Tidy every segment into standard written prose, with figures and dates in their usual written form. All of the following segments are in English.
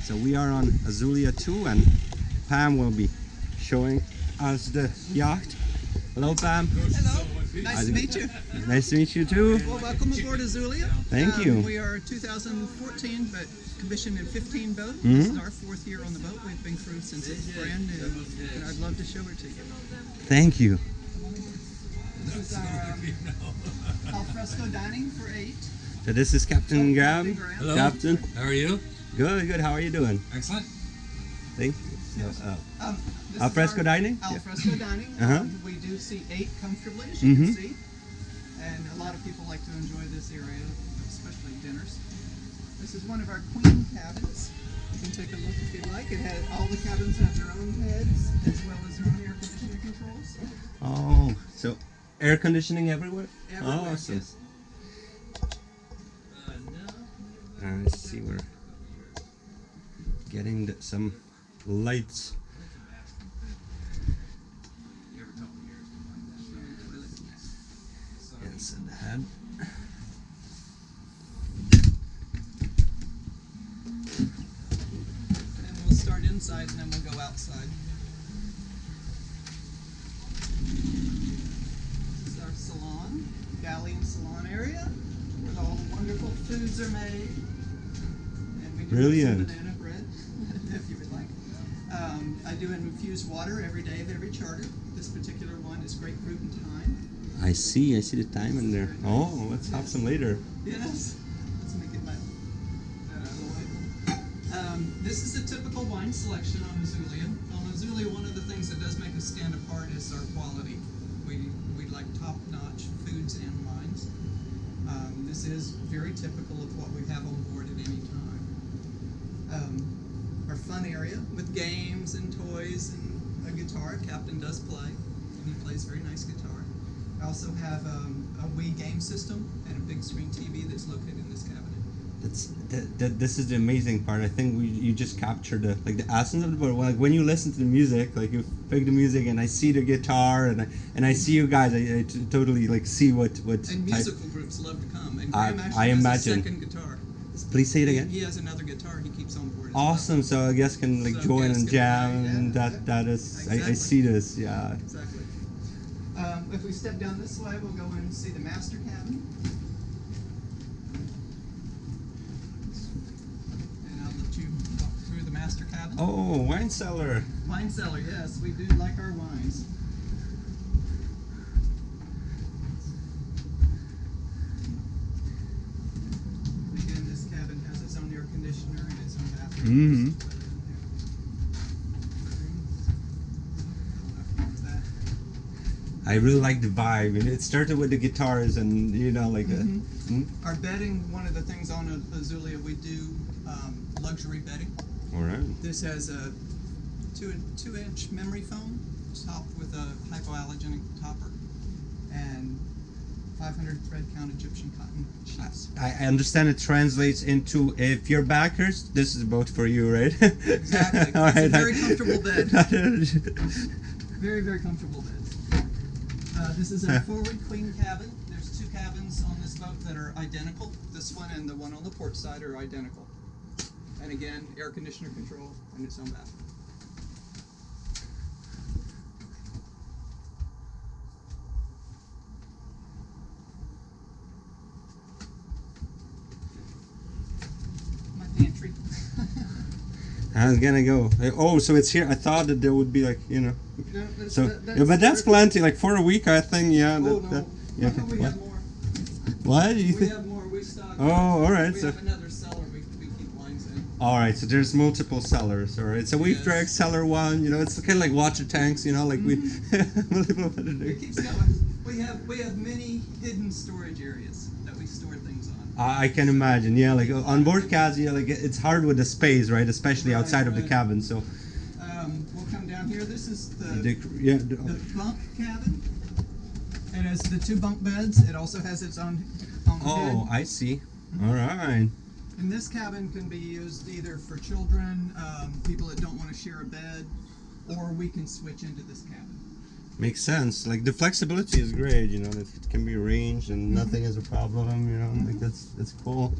So we are on AZULIA 2 and Pam will be showing us the yacht. Hello Pam. Hello, nice to meet you. Nice to meet you too. Well, welcome aboard AZULIA. Thank you. We are 2014, but commissioned in 15 boat. This is our 4th year on the boat. We've been through since it's brand new, and I'd love to show it to you. Thank you. This is our alfresco dining for 8. So this is Captain Graham. Hello. Captain. How are you? Good, good. How are you doing? Excellent. Thank you. This Alfresco is our dining? Alfresco dining. Uh-huh. We do seat 8 comfortably, as you Mhm. can see. And a lot of people like to enjoy this area, especially dinners. This is one of our queen cabins. You can take a look if you'd like. It has all the cabins have their own heads as well as their own air conditioning controls. Oh, so air conditioning everywhere? Everywhere, Awesome. yes. Let's see, we're getting some lights. Yes, in the head. And we'll start inside and then we'll go outside. This is our salon, Galley and Salon area, where all the wonderful foods are made. And we do Brilliant. some banana bread, if you would like. I do infuse water every day of every charter. This particular one is grapefruit and thyme. I see the time in there. Oh, let's have some later. Yes. Let's make it that out of the way. This is a typical wine selection on AZULIA. On AZULIA, one of the things that does make us stand apart is our quality. We like top-notch foods and wines. This is very typical of what we have on board at any time. Our fun area with games and toys and a guitar. Captain does play, and he plays very nice guitar. I also have a Wii game system and a big screen TV that's located in this cabinet. This is the amazing part. I think you just captured the essence of it. But like when you listen to the music, like you pick the music, and I see the guitar, and I see you guys, I totally like see what. And musical groups love to come. And I Graham actually has imagine. a second guitar. Please say it again. He has another guitar he keeps on board. As Awesome. Well. So I guess can like So join guests and can jam, play, and yeah, that is exactly. I see this. Yeah. Exactly. If we step down this way, we'll go and see the master cabin. And I'll let you walk through the master cabin. Oh, wine cellar. Wine cellar, yes, we do like our wines. Again, this cabin has its own air conditioner and its own bathroom. I really like the vibe, and it started with the guitars, and like Our bedding, one of the things on AZULIA, we do luxury bedding. All right. This has a 2-inch memory foam topped with a hypoallergenic topper and 500 thread count Egyptian cotton sheets. I understand it translates into, if you're backers, this is a boat for you, right? Exactly. All It's a right. very comfortable bed. Very, very comfortable bed. This is a forward queen cabin. There's 2 cabins on this boat that are identical. This one and the one on the port side are identical. And again, air conditioner control and its own bathroom. My pantry. I was gonna go. Oh, so it's here. I thought that there would be like, No, So, but that's plenty. Like for a week, I think. Yeah. Oh, that, no. that, yeah. No, we have more. What? You We think? have more. We stock. Oh, all right. We So, have another cellar we keep wines in. all right. So there's multiple cellars. All right. So we've Yes. dragged cellar 1. It's kind of like water tanks. Like we multiple. It keeps going. We have many hidden storage areas that we store things on. I can imagine. Yeah. Like on board cabs, like it's hard with the space, right? Especially Right, outside of the right. cabin. So. We'll come down here. This is the The bunk cabin. It has the 2 bunk beds. It also has its own oh, bed. I see. All right. And this cabin can be used either for children, people that don't want to share a bed, or we can switch into this cabin. Makes sense. Like the flexibility is great. That it can be arranged and nothing is a problem. Like that's cool.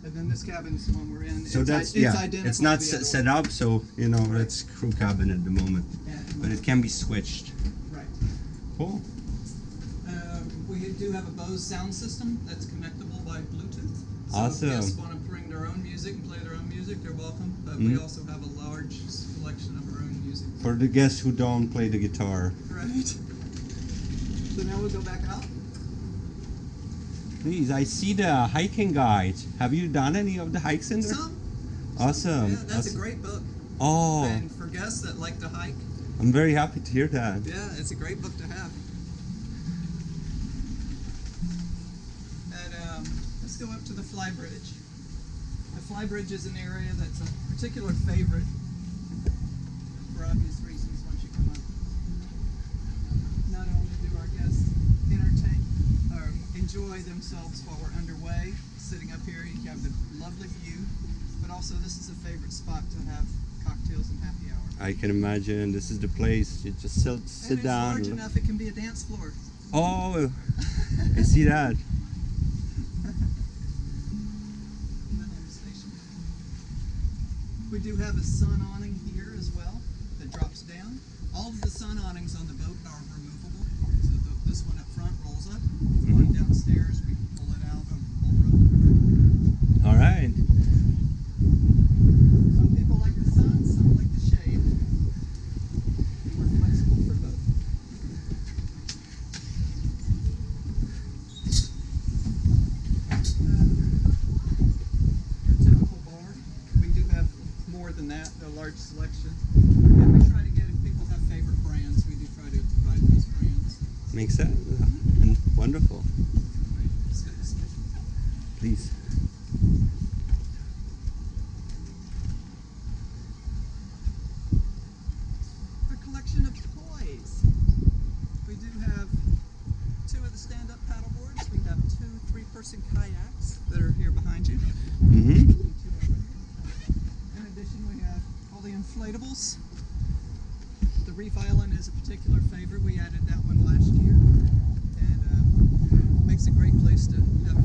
And then this cabin's the one we're in. So it's that's identical it's not to the other set one. up, so it's crew cabin at the moment, but it can be switched. Right. Cool. We do have a Bose sound system that's connectable by Bluetooth. So Awesome. if guests want to bring their own music and play their own music, they're welcome. But we also have a large selection of our own music. For the guests who don't play the guitar. Right. So now we'll go back out. Please, I see the hiking guide. Have you done any of the hikes in there? Some. Awesome. Yeah, that's awesome. a great book. Oh, And for guests that like to hike, I'm very happy to hear that. yeah, it's a great book to have. And let's go up to the fly bridge. The fly bridge is an area that's a particular favorite for obvious reasons once you come up. Not only do our guests entertain or enjoy themselves while we're underway, sitting up here, you have the lovely view, but also this is a favorite spot to have cocktails and happy hour. I can imagine this is the place. You just sit And down. it's large enough it can be a dance floor. Oh, I see that. We do have a sun awning here as well that drops down. All of the sun awnings on the boat are removable. So this one up front rolls up. The one downstairs, we can pull it out of the boat. All right. Some people like the sun, some like the shade. We're flexible for both. Your typical bar. We do have more than that, a large selection. And we try to get, if people have favorite brands, we do try to provide those brands. Makes sense. And wonderful. Please. A collection of toys. We do have 2 of the stand-up paddle boards. We have 2 3-person kayaks that are here behind you. Mm-hmm. In addition, we have all the inflatables. The Reef Island is a particular favorite. We added that one last year, and makes a great place to have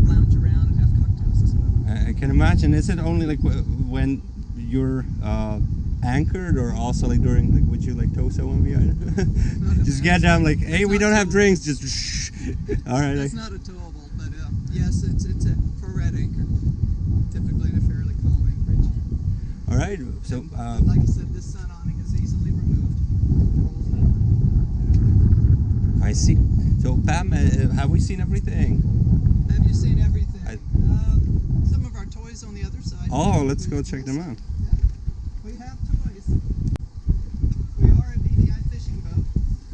lounge around and have cocktails as well. I can imagine. Is it only like when you're anchored, or also like during like would you like Tosa on the island? Just get down like, hey, we don't have drinks. Just shh. All right. It's not a towable, but yes, it's a for red anchor. Typically in a fairly calm anchorage. All right. So Like I said, this sun awning is easily removed. I see. So Pam, have we seen everything? Have you seen everything? Some of our toys on the other side. Oh, let's go check them out. Yeah. We have toys. We are a BVI fishing boat,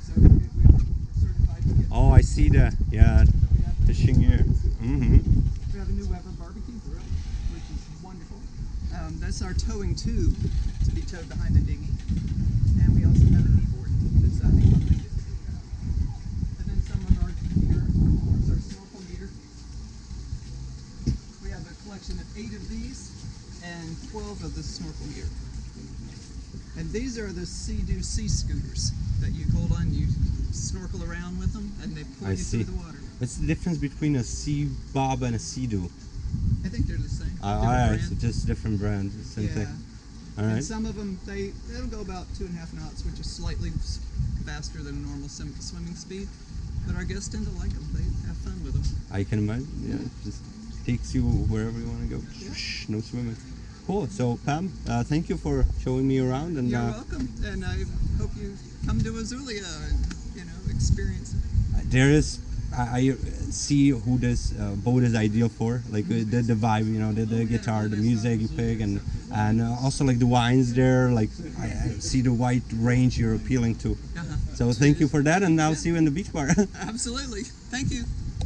so we're certified to get. Oh, I see that. Yeah, We have fishing gear. Mm-hmm. We have a new Weber barbecue grill, which is wonderful. That's our towing tube to be towed behind the dinghy, and we also have a kneeboard that's I think what they do. And then some of our gear, of course, our snorkel gear. We have a collection of 8 of these and 12 of the snorkel gear. And these are the Sea-Doo sea scooters that you hold on, you snorkel around with them, and they pull I you see. through the water. What's the difference between a sea bob and a sea-doo? I think they're the same. All Different right, brand. so just different brand, same thing. All And right. some of them, they'll go about 2.5 knots, which is slightly faster than a normal swimming speed. But our guests tend to like them. They have fun with them. I can imagine. Yeah, it just takes you wherever you want to go. Yeah. Shh, no swimming. Cool. So Pam, thank you for showing me around, and You're welcome, and I hope you come to Azulia and experience it. there is. I see who this boat is ideal for, like the vibe, the guitar, the music you pick, and also like the wines there. Like I see the wide range you're appealing to. Uh-huh. So thank you for that, and I'll see you in the beach bar. Absolutely. Thank you.